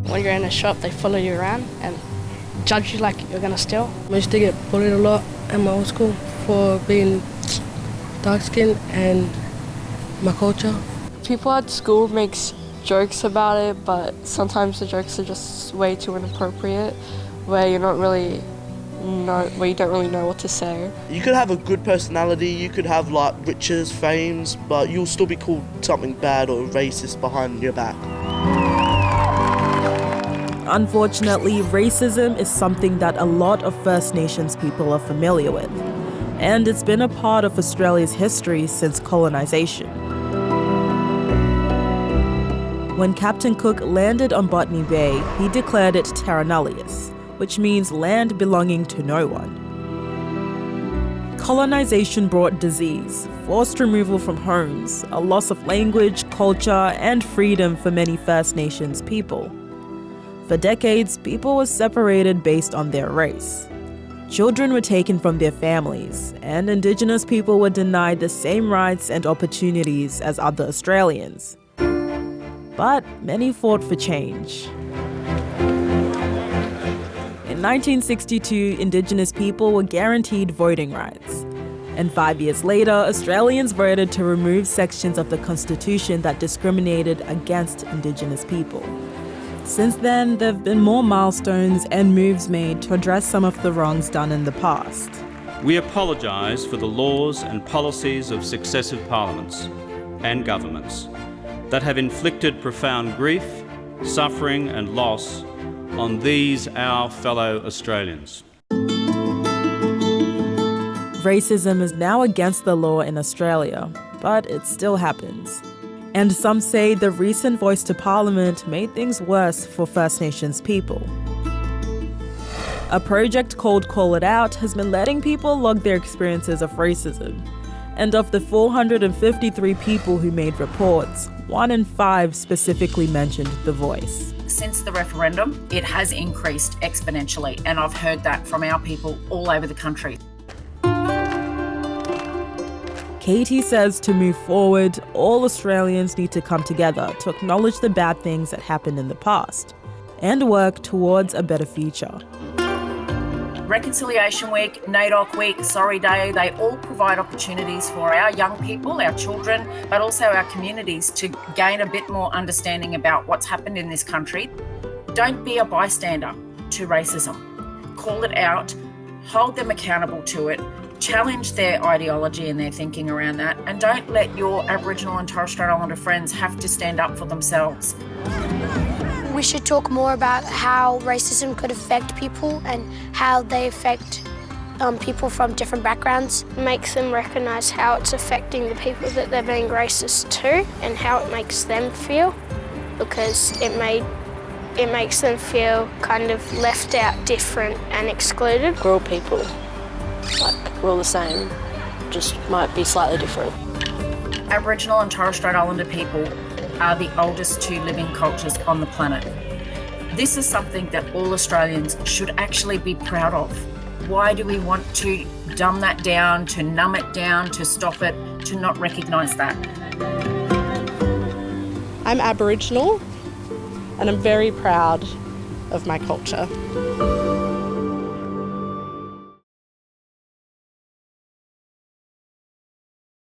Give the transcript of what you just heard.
When you're in a shop, they follow you around and judge you like you're going to steal. I used to get bullied a lot in my old school for being dark-skinned and my culture. People at school makes jokes about it, but sometimes the jokes are just way too inappropriate, where you don't really know what to say. You could have a good personality, you could have like riches, fames, but you'll still be called something bad or racist behind your back. Unfortunately, racism is something that a lot of First Nations people are familiar with, and it's been a part of Australia's history since colonisation. When Captain Cook landed on Botany Bay, he declared it terra nullius, which means land belonging to no one. Colonisation brought disease, forced removal from homes, a loss of language, culture, and freedom for many First Nations people. For decades, people were separated based on their race. Children were taken from their families, and Indigenous people were denied the same rights and opportunities as other Australians. But many fought for change. In 1962, Indigenous people were guaranteed voting rights. And 5 years later, Australians voted to remove sections of the Constitution that discriminated against Indigenous people. Since then, there have been more milestones and moves made to address some of the wrongs done in the past. We apologise for the laws and policies of successive parliaments and governments that have inflicted profound grief, suffering and loss on these our fellow Australians. Racism is now against the law in Australia, but it still happens. And some say the recent voice to Parliament made things worse for First Nations people. A project called Call It Out has been letting people log their experiences of racism. And of the 453 people who made reports, 1 in 5 specifically mentioned The Voice. Since the referendum, it has increased exponentially, and I've heard that from our people all over the country. Katie says to move forward, all Australians need to come together to acknowledge the bad things that happened in the past and work towards a better future. Reconciliation Week, NAIDOC Week, Sorry Day, they all provide opportunities for our young people, our children, but also our communities to gain a bit more understanding about what's happened in this country. Don't be a bystander to racism. Call it out, hold them accountable to it, challenge their ideology and their thinking around that, and don't let your Aboriginal and Torres Strait Islander friends have to stand up for themselves. We should talk more about how racism could affect people and how they affect people from different backgrounds. It makes them recognise how it's affecting the people that they're being racist to and how it makes them feel, because it makes them feel kind of left out, different and excluded. We're all people, like we're all the same, just might be slightly different. Aboriginal and Torres Strait Islander people are the oldest 2 living cultures on the planet. This is something that all Australians should actually be proud of. Why do we want to dumb that down, to numb it down, to stop it, to not recognise that? I'm Aboriginal and I'm very proud of my culture.